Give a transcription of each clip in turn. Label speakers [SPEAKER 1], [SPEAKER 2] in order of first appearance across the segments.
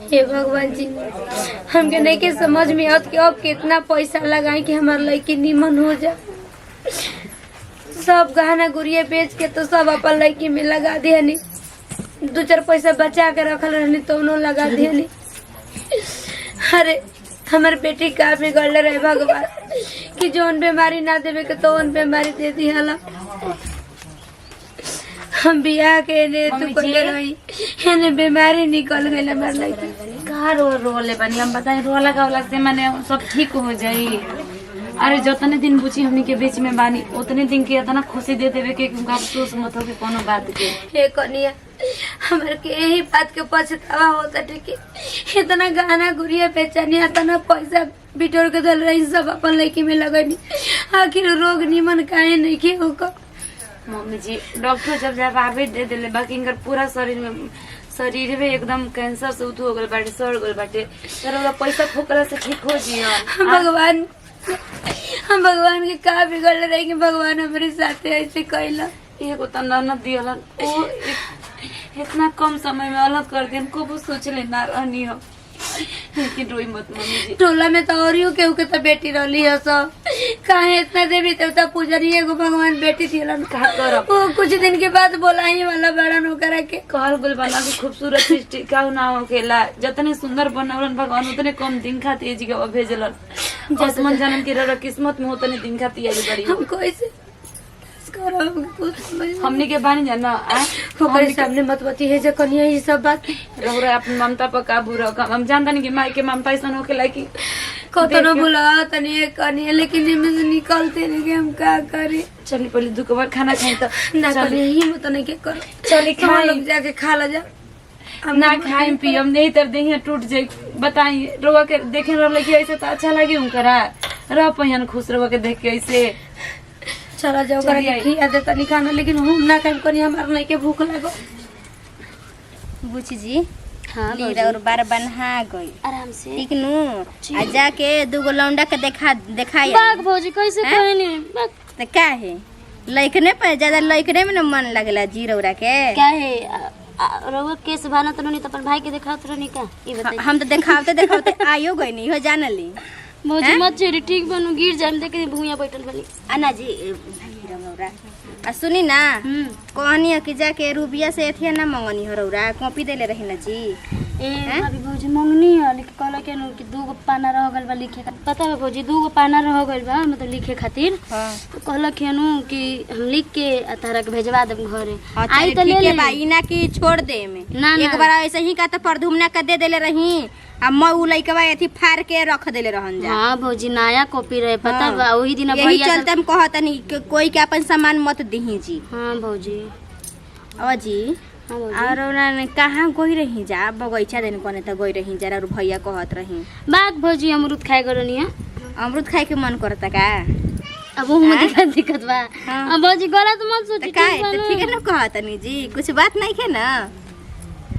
[SPEAKER 1] हे भगवान जी, हमके नहीं के समझ में आवत कि अब कितना पैसा लगाए कि हमार लड़की निमन हो जाए। सब गहना गुड़िया बेच के तो सब अपन लड़की में लगा दिहनी, 2-4 पैसा बचा के रखल रहनी तो उन्होंने लगा दिहनी। अरे हमार बेटी का बिगड़ रहे भगवान कि जोन बीमारी ना देवे के तो उन बीमारी दे दी हला। हम बियाह के ने तू कोले रही एने बीमारी निकल गई हमार लड़की।
[SPEAKER 2] कहाँ रोले बनी हम बताए रोला गावला से माने सब ठीक हो जाई। अरे जितने दिन बुची हमनी के बीच में बानी उतने दिन के इतना खुशी दे देवे के अफसोस मत हो के कोनो बात के।
[SPEAKER 1] हे कनिया हमारे के यही बात के पछतावा होता कि इतना गहना गुड़िया बेचनी इतना पैसा बिटोर के दल रही सब अपन लड़की में लगनी, आखिर रोग निमन काहे नहीं के होकर।
[SPEAKER 2] मम्मी जी डॉक्टर जब जवाब दे दिले बाकी इनकर पूरा शरीर में एकदम कैंसर से उठ हो गल बाटे, सड़ गल बाटे, तर पैसा खोकला से ठीक हो जी।
[SPEAKER 1] भगवान हम भगवान के का बिगड़ रहे कि भगवान हमारे साथ ऐसे कैला।
[SPEAKER 2] एगो त ननद दियलन ओ इतना कम समय में अलग कर देन को सोचले ना रहनी हो। लेकिन रोई मत मम्मी जी।
[SPEAKER 1] टोला में तो और केहू के तो बेटी रहली है सब, काहे इतना देवी देवता पूजनी एगो भगवान बेटी दियलन।
[SPEAKER 2] का करब
[SPEAKER 1] वो कुछ दिन के बाद बोलाई वाला बड़ा नौकरा के
[SPEAKER 2] कहल गुल बना के खूबसूरत सृष्टि का ना होकेला, जितने सुंदर बनवलन भगवान उतने कम दिन खाती जी के भेजलन। जसमन जन्म के रह किस्मत में उतने दिन खाती आई बड़ी।
[SPEAKER 1] हम कैसे
[SPEAKER 2] हमनी के बानी जाना
[SPEAKER 1] ओकरे सामने मत बती है जे कनिया ये सब बात
[SPEAKER 2] रहो रे अपन ममता पर काबू रख। हम जानता नहीं कि माई के ममता ऐसा होकेला कि
[SPEAKER 1] कतनो बुला तनी कनिया, लेकिन इनमें से निकलते नहीं कि हम का करें।
[SPEAKER 2] चली पहले 2 बार खाना खाई तो
[SPEAKER 1] ना कनिया ही मत नहीं के करो,
[SPEAKER 2] चली
[SPEAKER 1] खाओ लोग जाके खा ला जा।
[SPEAKER 2] हम ना खाएं पियम नहीं तर देह टूट जाए। बताई रोवा के देखे रहले कि ऐसे तो अच्छा लगे उनकरा रह पहियन खुश रह के देख के ऐसे
[SPEAKER 1] चला जाओ करा के खिया दे तनी खाना, लेकिन हम ना खाएं कनिया हमार नहीं के भूख लागो।
[SPEAKER 3] बुची जी हाँ लीरा और बार बन्हा गई
[SPEAKER 1] आराम से
[SPEAKER 3] ठीक नु आ जाके 2 लौंडा के दिखाई
[SPEAKER 1] बाग भौजी कैसे कहनी
[SPEAKER 3] तो का है लइकने पर ज्यादा लइकने में न मन लगला जी रौरा के
[SPEAKER 1] क्या है रउआ केस भाना तो नहीं तो अपन भाई के दिखावत रहनी का ई बताई।
[SPEAKER 3] हम तो दिखावते आयो गई नहीं हो जानली
[SPEAKER 1] भौजी मत चेरी ठीक बनू गिर जाम देख के भूया बैठल बनी
[SPEAKER 3] अन्ना जी रौरा आ सुनी ना कहनी कि जाके रुबिया से एथिया ना मंगनी हो रौरा कॉपी देले रही ना जी।
[SPEAKER 1] ए भाभी भौजी मंगनी है लिख कहला के कि 2 पाना रह गइल बा लिखे खातिर। पता है भौजी 2 पाना रह गइल बा मतलब लिखे खातिर।
[SPEAKER 3] हां
[SPEAKER 1] तो कहला कि हम लिख के तारा के भेजवा देब घरे।
[SPEAKER 3] आई तो ले बा इना की छोड़ दे में
[SPEAKER 1] ना
[SPEAKER 3] एक बार ऐसे ही का तो परधुमना का दे देले रही आ मऊ लइकवा एथी फाड़ के रख देले रहन जा।
[SPEAKER 1] हां भौजी नया कॉपी रहे पता बा ओही दिन
[SPEAKER 3] यही चलते हम कहतनी कोई के अपन सामान मत दिही जी।
[SPEAKER 1] हां भौजी
[SPEAKER 3] ओ जी और उन्होंने कहाँ गई रही जा बगीचा देने कोने तो गई रही जा और भैया कहत रही
[SPEAKER 1] बाग भौजी अमरूद खाए करनी है।
[SPEAKER 3] अमरूद खाए के मन करता का
[SPEAKER 1] अब वो में दिक्कत बा। अब भौजी गलत मत सोची
[SPEAKER 3] का है तो ठीक है ना कहतनी जी कुछ बात नहीं है ना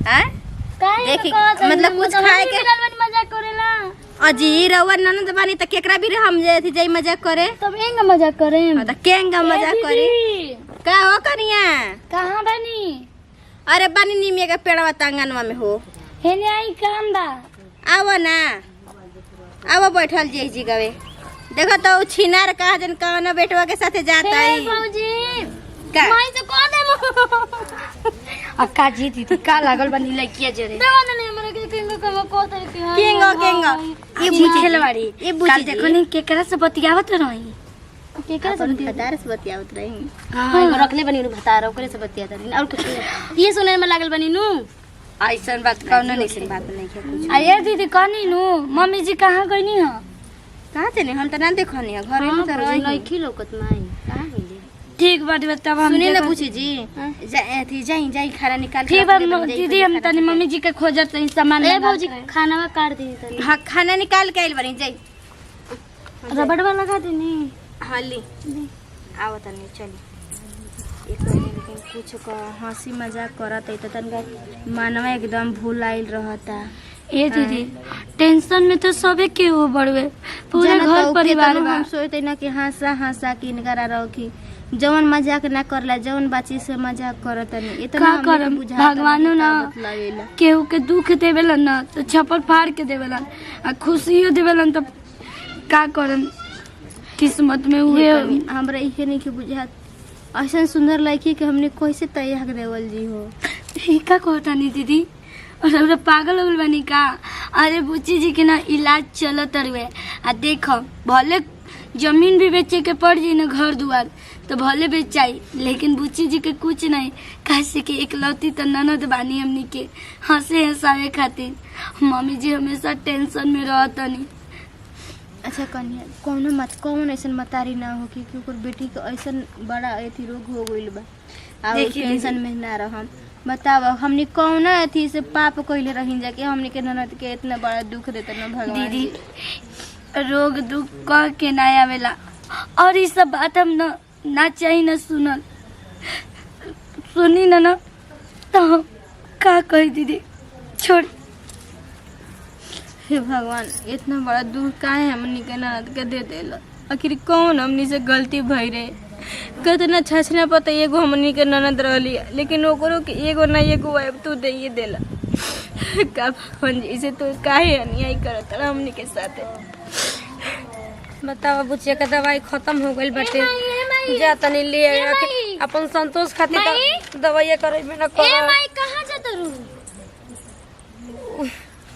[SPEAKER 3] हां देखी मतलब कुछ खाए के
[SPEAKER 1] मजाक करेला
[SPEAKER 3] अजी रउआ ननद बानी त केकरा भी हम जे थी जई मजाक करे
[SPEAKER 1] तब एंगा मजाक करे
[SPEAKER 3] त केंगा मजाक करे का हो कनिया
[SPEAKER 1] कहां बनी।
[SPEAKER 3] अरे बानी नीमे के पेड़वा तंगनवा में हो
[SPEAKER 1] हेने आई काम बा
[SPEAKER 3] आवो ना आवो बैठल जी जी गवे देखो तो छिनार कहा जन कौन बेटवा के साथे जाता है
[SPEAKER 1] भौजी
[SPEAKER 3] का
[SPEAKER 1] माई से कह दे अक्का जी दीदी का लागल बनी लइकिया जरे देवा ने हमरा के केंगा को तरीके
[SPEAKER 3] केंगा
[SPEAKER 1] ये बुझ खेलवाड़ी
[SPEAKER 3] ये बुझ
[SPEAKER 1] देखो नहीं केकरा से बतियावत रही केकरा से
[SPEAKER 3] भतार से बतियावत रही
[SPEAKER 1] हां रखले बनी भतार ओकरे से बतियात रही और कुछ ये सुने में लागल बनी नु
[SPEAKER 3] ऐसन बात कौनो नहीं बात नहीं है कुछ।
[SPEAKER 1] अरे दीदी कहनी नु मम्मी जी कहां गईनी ह
[SPEAKER 3] कहां थे हम त ना देखनी है घरे में त रही
[SPEAKER 1] नहीं खिलौकत माई कहां गईली। ठीक बात तब हम
[SPEAKER 3] सुनी ना पूछी जी थी जाई खाना निकाल
[SPEAKER 1] ठीक बा दीदी हम तनी मम्मी जी के खोजत रही सामान ए भौजी खानावा काट दी तनी।
[SPEAKER 3] हां खाना निकाल के आइल बनी जाई
[SPEAKER 1] रबड़वा लगा देनी
[SPEAKER 3] हां ली आओ तनी चली एक लेकिन कुछ का हंसी मजाक करत है त तनका मनवा एकदम भूलाइल रहता।
[SPEAKER 1] ए दीदी टेंशन में तो सबे के हो बड़वे पूरे घर परिवार
[SPEAKER 3] हम सोचते ना कि हंसा हंसा कि इनकरा रखी जवन मजाक ना करला, जवन बाची से मजाक करत नहीं
[SPEAKER 1] का
[SPEAKER 3] इतना
[SPEAKER 1] करम भगवानो ना केहू के दुख देवेलन ना तो छप्पर फाड़ के देवेलन आ खुशियों देवेलन तो का करम किस्मत में हुए।
[SPEAKER 3] हमरा इहे नहीं के बुझात ऐसा सुंदर लड़की के हमने कैसे तैयार देवल जी हो।
[SPEAKER 1] का कहता नहीं दीदी और हमरा पागल हो गइल बानी का। अरे बुच्ची जी के ना इलाज चलत रहे आ देखो भले जमीन भी बेचे के पड़ जाई ना घर दुआर तो भले बेचाई लेकिन बुच्ची जी के कुछ नहीं कैसे कि इकलौती तो ननद बानी हमनी के हंसे हंसावे खातिर। मम्मी जी हमेशा टेंशन में रहतनी।
[SPEAKER 3] अच्छा कन्या कौन ऐसा मतारी ना हो कि ओकर बेटी के ऐसा बड़ा अथी रोग हो गइल बा आ टेंशन में ना रहम। बताव हमनी कौन अथी से पाप कइले रहिन जा कि हमनी के ननद के इतना बड़ा दुख देता ना भगवान।
[SPEAKER 1] दीदी रोग दुख कह के ना आवेला और ये सब बात हम ना चाहिए ना सुनल सुनी ना तो हम का कही दीदी छोड़।
[SPEAKER 3] हे भगवान इतना बड़ा दुख काहे हमनी के ननद के दे देला। आखिर कौन हमनी से गलती भई रे। कितना छछना पता एगो हमनी के ननद रहली लेकिन ओकरो के एगो ना एगो अब तू दे देला। का भगवान जी से तू काहे अन्याय करत हमनी के साथे।
[SPEAKER 1] बतावा बुचिया का दवाई खत्म हो गइल बाटे जा तनी ले अपन संतोष खातिर दवाई करे में ना कर।
[SPEAKER 3] ए माई कहां जात रू।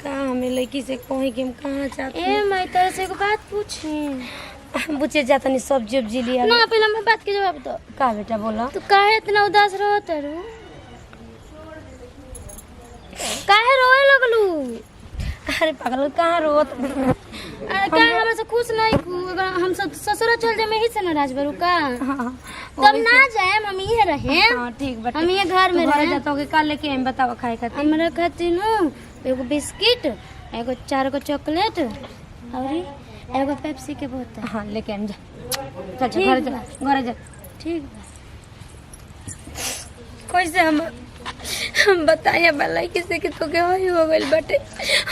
[SPEAKER 1] का हमें लड़की से कहीं कि हम कहाँ जाते
[SPEAKER 3] ए माई तेरे से एगो बात पूछी।
[SPEAKER 1] बुचिया जा तनी सब्जी उब्जी लिया
[SPEAKER 3] ना पहले मैं बात के जवाब दो।
[SPEAKER 1] का बेटा बोला
[SPEAKER 3] तू काहे इतना उदास रहत रू। काहे रोए लगलू।
[SPEAKER 1] अरे पागल कहाँ रोत।
[SPEAKER 3] अरे काहे हमसे खुश नहीं अगर हम सब ससुरा चल जाए ही से नाराज बरू का। तब ना जाए हम ये रहे।
[SPEAKER 1] हां ठीक बा
[SPEAKER 3] हम ये घर में रहे
[SPEAKER 1] जातो के काल लेके हम बताओ खाए खातिर।
[SPEAKER 3] हमरा खातिर नु एगो बिस्किट एगो 4 गो चॉकलेट और एगो पेप्सी के बोतल।
[SPEAKER 1] हां लेके हम जा चल घर जा
[SPEAKER 3] ठीक।
[SPEAKER 1] कैसे हम बताइए भलाई किसी के तो क्या हो गइल बाटे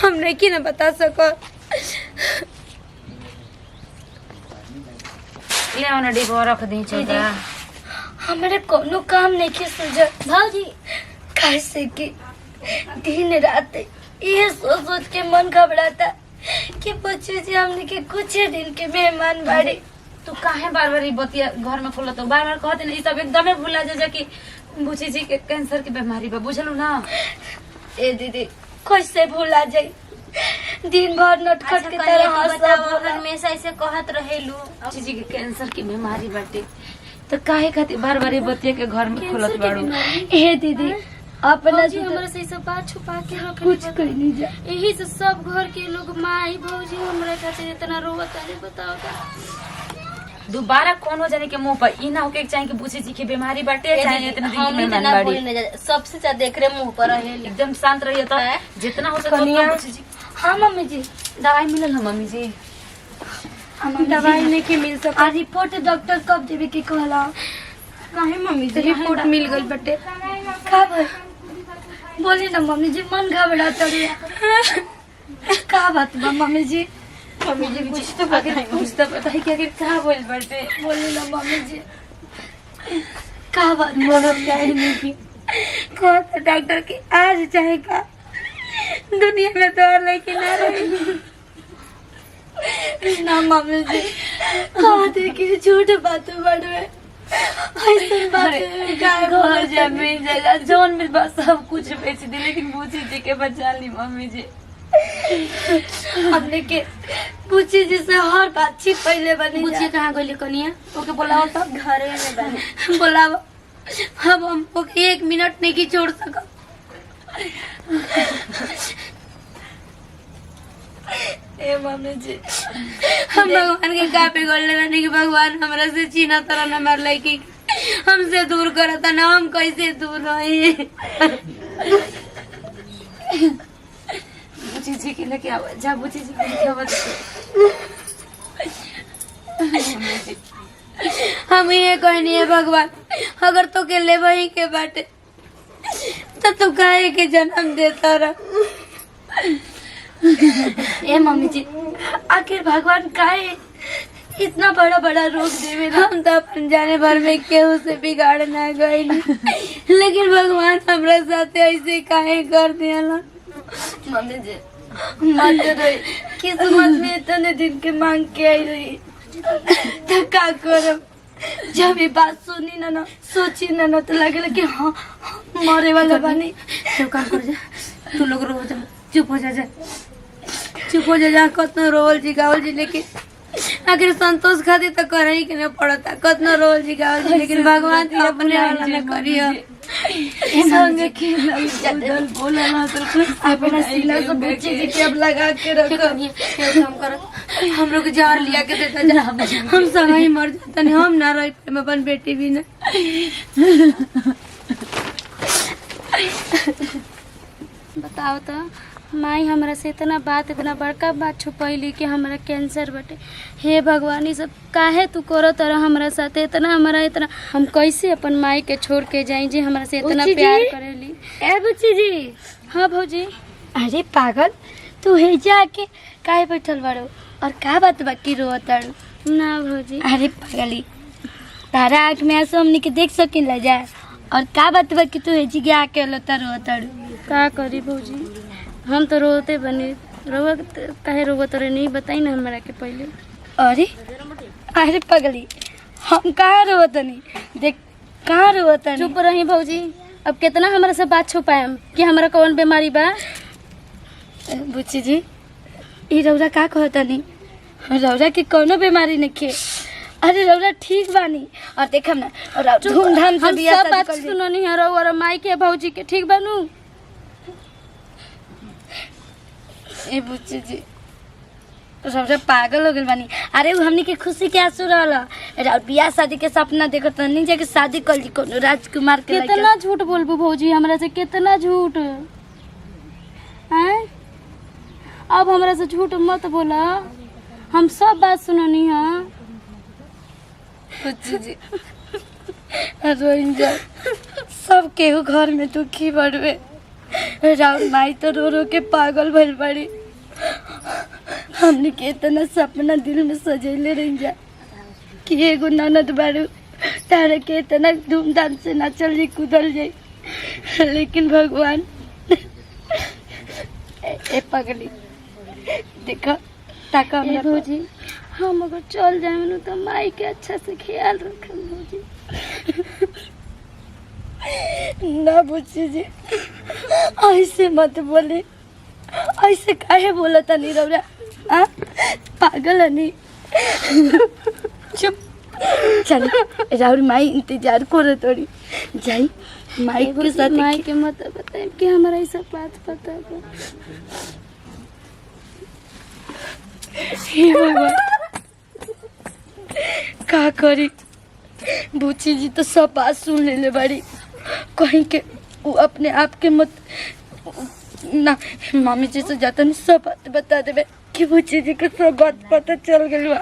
[SPEAKER 1] हम नहीं कि ना बता सको।
[SPEAKER 2] ले ओना डिब्बा रख दी छोटा।
[SPEAKER 1] हमारे कोनो काम नहीं के सुझत
[SPEAKER 3] भौजी
[SPEAKER 1] कैसे कि दिन रात ये सोच के मन घबराता कि बच्चे जी हमने के कुछ दिन के मेहमान बाड़े।
[SPEAKER 2] तू काहे बार-बार ई बतिया घर में खोलत हो बार-बार कहते नहीं सब एकदमे भुला जा कि बुची जी के कैंसर की बीमारी बा बुझलू ना।
[SPEAKER 1] ए दीदी कैसे भूला जाई दिन भर नटखट के तरह हंसत
[SPEAKER 3] हमेशा ऐसे कहत रहेलू।
[SPEAKER 2] बुची जी के कैंसर की बीमारी बाटे तो काहे खातिर बार-बार ई बतिया के घर में खोलत बाड़ू।
[SPEAKER 1] ए दीदी अपना
[SPEAKER 3] जी हमरा से सब बात छुपा के रख
[SPEAKER 1] कुछ कर नहीं जा।
[SPEAKER 3] यही से सब घर के लोग माई भौजी हमरा खातिर इतना रोवत है। बताओ
[SPEAKER 2] दोबारा कौन हो जाने के मुंह पर ई ना होके चाहे कि बुची जी की बीमारी बाटे चाहे इतने दिन की मेहमान बाड़ी।
[SPEAKER 3] सबसे ज्यादा देख रहे मुंह पर रहे
[SPEAKER 2] एकदम शांत रहिए तो जितना हो सके उतना बुची जी।
[SPEAKER 1] हाँ मम्मी जी
[SPEAKER 2] दवाई मिलल है मम्मी जी।
[SPEAKER 1] दवाई नहीं के मिल सका। रिपोर्ट डॉक्टर कब देवे के कहला।
[SPEAKER 3] काहे मम्मी जी
[SPEAKER 1] रिपोर्ट मिल गई बटे का भाई बोली ना मम्मी जी मन घबराता रे का बात बा मम्मी जी।
[SPEAKER 2] मम्मी जी कुछ तो पता है कि क्या बोल बटे
[SPEAKER 1] बोली ना मम्मी जी का बात बोलो क्या नहीं की कहो तो डॉक्टर की आज चाहे का दुनिया में तो और लेकिन ना रही ना मम्मी जी कहा थे कि झूठ बातें बढ़े ऐसे बातें
[SPEAKER 2] घर जमीन जगह जोन में बस सब कुछ बेच दी लेकिन बुची जी के बचा ली मम्मी जी।
[SPEAKER 1] हमने के बुची जी से हर बातचीत पहले बनी।
[SPEAKER 3] बुची कहाँ गई कनिया
[SPEAKER 1] ओके बुलाओ तो
[SPEAKER 3] घरे में बने
[SPEAKER 1] बुलाओ। हम ओके 1 मिनट नहीं की छोड़ सका। ए मम्मी जी हम भगवान के का पे गोल लगाने की भगवान हमरा से छीना तरह न मार लगी हमसे दूर करता ना हम कैसे दूर रहे।
[SPEAKER 2] बुची जी के लेके आओ जा बुची जी के लेके आओ।
[SPEAKER 1] हम ये कहनी है भगवान अगर तो के ले वही के बाटे तो तू काहे के जन्म देता रहा। ए मम्मी जी आखिर भगवान काहे इतना बड़ा बड़ा रोक देवे ना, हम तो अपन जाने भर में केहू से बिगाड़ ना गए लेकिन भगवान हमरा साथे ऐसे काहे कर दिया। मम्मी जी मत रही, किस्मत में इतने दिन के मांग के आई रही तो का करब। जब ये बात सुनी ना सोची ना तो लगे कि हाँ मरे वाला बानी। तो काम कर जा, तू लोग रो जा, चुप हो जा, चुप हो जा। कतना रोवल जी गावल जी, लेकिन आखिर संतोष खातिर तो कर ही के नहीं पड़ता। कतना रोवल जी गावल जी, लेकिन भगवान तो अपने वाला न करियो। संगे खेल बोला ना तो अपना सीना से बच्चे जी के अब लगा के रखो। काम करो, हम लोग जार लिया के देता जा, हम संग ही मर जाता नहीं, हम ना रह पाए अपन बेटी भी ना।
[SPEAKER 3] बताओ तो माई हमरा से इतना बड़का बात छुपैली कि हमरा कैंसर बटे। हे भगवान, ई सब काहे तू करत रह हमरा साथे इतना? हम कैसे अपन माई के छोड़ के जाई जी हमरा से इतना प्यार करेली।
[SPEAKER 1] ए बुच्ची जी।
[SPEAKER 3] हाँ भौजी।
[SPEAKER 1] अरे पागल, तू हे जाके काहे बैठल बाड़ो और का बात बाकी रोत ताड़ू?
[SPEAKER 3] ना भौजी।
[SPEAKER 1] अरे पागली, तारा आँख में आंसू हमनी के देख सकिन जा, और का बात बाकी तू हे जी आके लता रोत ताड़ू?
[SPEAKER 3] का करी भौजी, हम तो रोते बनी। रोवा काहे रोवत रहे नहीं बताई ना हमरा के पहले।
[SPEAKER 1] अरे पगली, हम कहाँ रोवतनी, देख कहाँ रोवतनी।
[SPEAKER 3] चुप रही भौजी, अब कितना हमरा से बात छुपाएम कि हमरा कौन बीमारी बा?
[SPEAKER 1] बुच्ची जी, ई रौरा का कहतनी? रौरा की कोनो बीमारी नहीं। अरे रौरा ठीक बानी, और देखम ना धूमधाम से
[SPEAKER 3] हम
[SPEAKER 1] बियाह
[SPEAKER 3] सब बात सुननी है रौरा माई के भौजी के। ठीक बानू?
[SPEAKER 1] ए बुच्ची जी, रौरा पागल हो गइल बानी। अरे वो हमनी के खुशी के आंसू रहला, और बियाह शादी के सपना देखत नहीं जाके शादी कर ली कोनो राजकुमार के।
[SPEAKER 3] कितना झूठ बोलबू भौजी हमरा से, कितना झूठ हैं? अब हमरा से झूठ मत बोला, हम सब बात सुननी है।
[SPEAKER 1] बुच्ची जी रोइन जा, सब केहू घर में दुखी बढ़वे। राउर माई तो रो रो के पागल भइल बड़ी। हमने के इतना सपना दिल में सजैले रही जा कि एगो ननद बारू, तारे के इतना धूमधाम से नाचल जाई कूदल जाई, लेकिन भगवान ए पगली देखा ताका हमरा
[SPEAKER 3] भौजी, हम अगर चल जाए तो माई के अच्छा से ख्याल रखम भौजी।
[SPEAKER 1] ना बुच्ची जी, ऐसे मत बोले, ऐसे काहे बोला था नी रौरा? पागल है नी। चुप, चल राउर माई इंतजार करे तोड़ी जाई माई के साथ।
[SPEAKER 3] माई के मत बताए कि हमारा ये सब बात पता है।
[SPEAKER 1] हे भगवान, का करी? बुच्ची जी तो सब बात सुन ले बड़ी, कहीं के वो अपने आप के मत ना। मामी जी से जाता नहीं, सब बात बता देवे कि बुच्ची जी के सब बात पता चल गई।